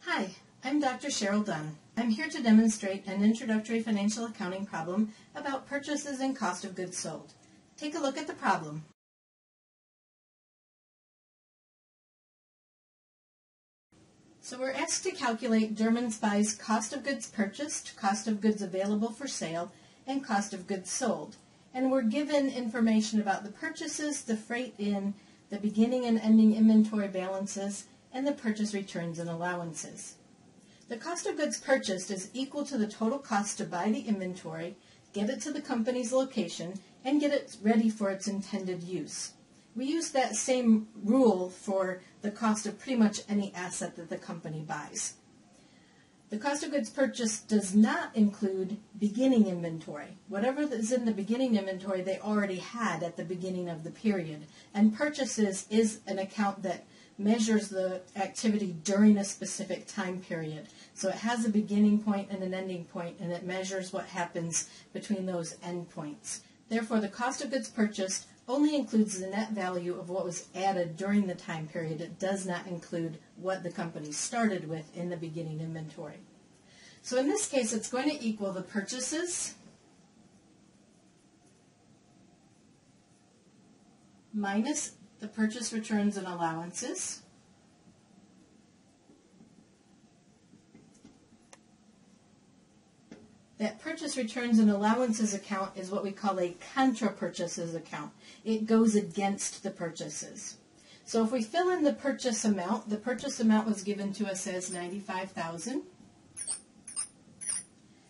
Hi, I'm Dr. Cheryl Dunn. I'm here to demonstrate an introductory financial accounting problem about purchases and cost of goods sold. Take a look at the problem. So we're asked to calculate DermanSpi's cost of goods purchased, cost of goods available for sale, and cost of goods sold. And we're given information about the purchases, the freight in, the beginning and ending inventory balances, and the purchase returns and allowances. The cost of goods purchased is equal to the total cost to buy the inventory, get it to the company's location, and get it ready for its intended use. We use that same rule for the cost of pretty much any asset that the company buys. The cost of goods purchased does not include beginning inventory. Whatever is in the beginning inventory they already had at the beginning of the period. And purchases is an account that measures the activity during a specific time period. So it has a beginning point and an ending point, and it measures what happens between those endpoints. Therefore, the cost of goods purchased only includes the net value of what was added during the time period. It does not include what the company started with in the beginning inventory. So in this case, it's going to equal the purchases minus the purchase returns and allowances That purchase returns and allowances account is what we call a contra purchases account. It goes against the purchases. So if we fill in the purchase amount was given to us as $95,000.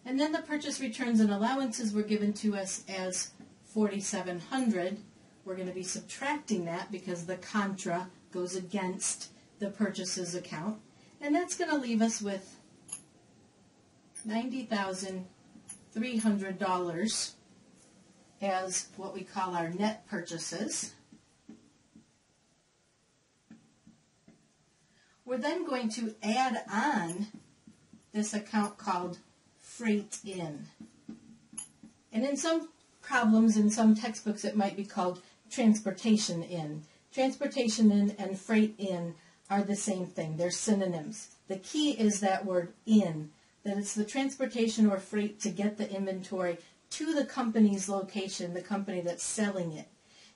And then the purchase returns and allowances were given to us as $4,700. We're going to be subtracting that because the contra goes against the purchases account. And that's going to leave us with $90,300 as what we call our net purchases. We're then going to add on this account called freight in. And in some problems, in some textbooks, it might be called transportation in. Transportation in and freight in are the same thing. They're synonyms. The key is that word in, that it's the transportation or freight to get the inventory to the company's location, the company that's selling it.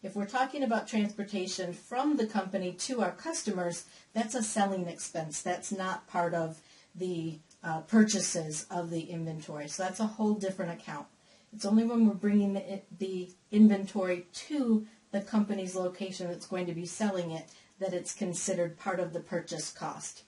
If we're talking about transportation from the company to our customers, that's a selling expense. That's not part of the purchases of the inventory. So that's a whole different account. It's only when we're bringing the inventory to the company's location that's going to be selling it that it's considered part of the purchase cost.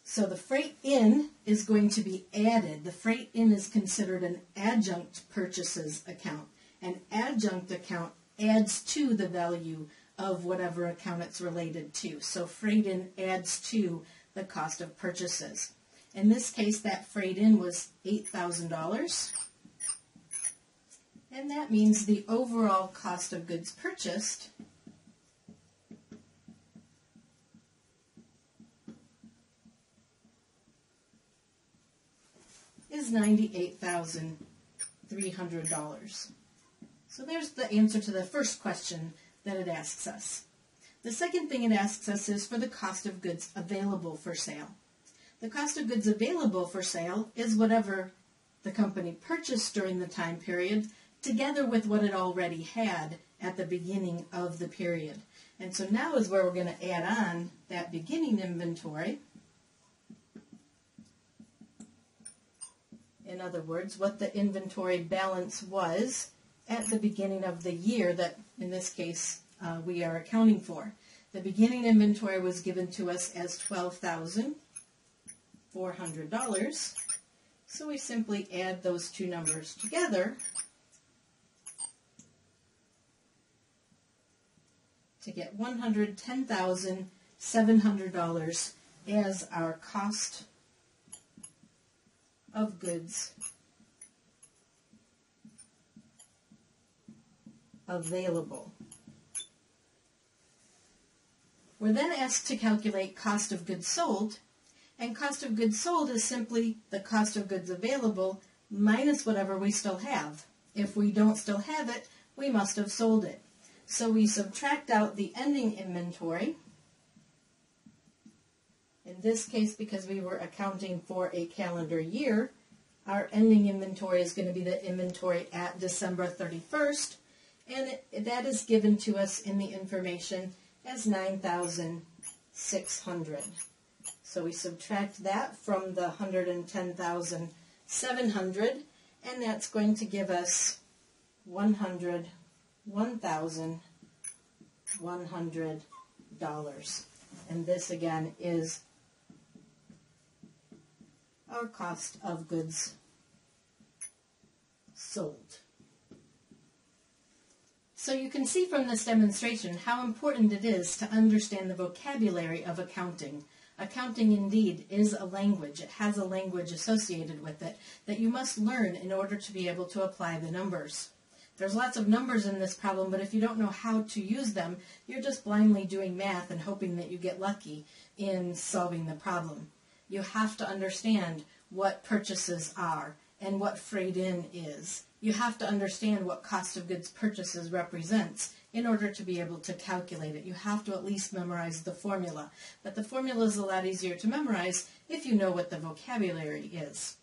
So the freight in is going to be added. The freight in is considered an adjunct purchases account. An adjunct account adds to the value of whatever account it's related to. So freight in adds to the cost of purchases. In this case, that freight in was $8,000. And that means the overall cost of goods purchased is $98,300. So there's the answer to the first question that it asks us. The second thing it asks us is for the cost of goods available for sale. The cost of goods available for sale is whatever the company purchased during the time period together with what it already had at the beginning of the period. And so now is where we're going to add on that beginning inventory. In other words, what the inventory balance was at the beginning of the year that, in this case, we are accounting for. The beginning inventory was given to us as $12,400. So we simply add those two numbers together to get $110,700 as our cost of goods available. We're then asked to calculate cost of goods sold, and cost of goods sold is simply the cost of goods available minus whatever we still have. If we don't still have it, we must have sold it. So we subtract out the ending inventory. In In this case, because we were accounting for a calendar year, our ending inventory is going to be the inventory at December 31st, and that is given to us in the information as $9,600. So we subtract that from the $110,700, and that's going to give us $101,100. And this again is our cost of goods sold. So you can see from this demonstration how important it is to understand the vocabulary of accounting. Accounting indeed is a language. It has a language associated with it that you must learn in order to be able to apply the numbers. There's lots of numbers in this problem, but if you don't know how to use them, you're just blindly doing math and hoping that you get lucky in solving the problem. You have to understand what purchases are and what freight in is. You have to understand what cost of goods purchases represents in order to be able to calculate it. You have to at least memorize the formula. But the formula is a lot easier to memorize if you know what the vocabulary is.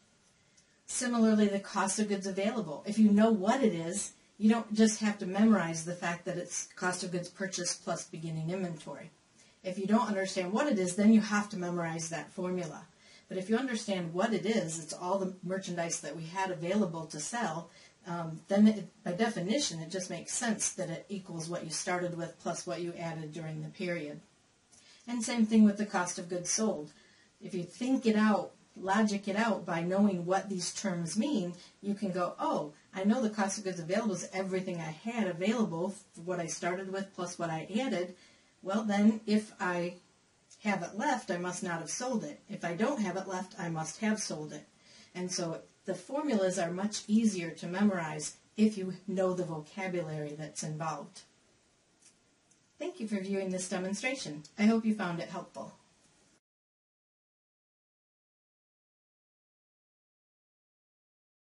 Similarly, the cost of goods available. If you know what it is, you don't just have to memorize the fact that it's cost of goods purchased plus beginning inventory. If you don't understand what it is, then you have to memorize that formula. But if you understand what it is, it's all the merchandise that we had available to sell, then by definition it just makes sense that it equals what you started with plus what you added during the period. And same thing with the cost of goods sold. If you think it out, logic it out by knowing what these terms mean, you can go, oh, I know the cost of goods available is everything I had available, what I started with plus what I added. Well, then if I have it left, I must not have sold it. If I don't have it left, I must have sold it. And so the formulas are much easier to memorize if you know the vocabulary that's involved. Thank you for viewing this demonstration. I hope you found it helpful.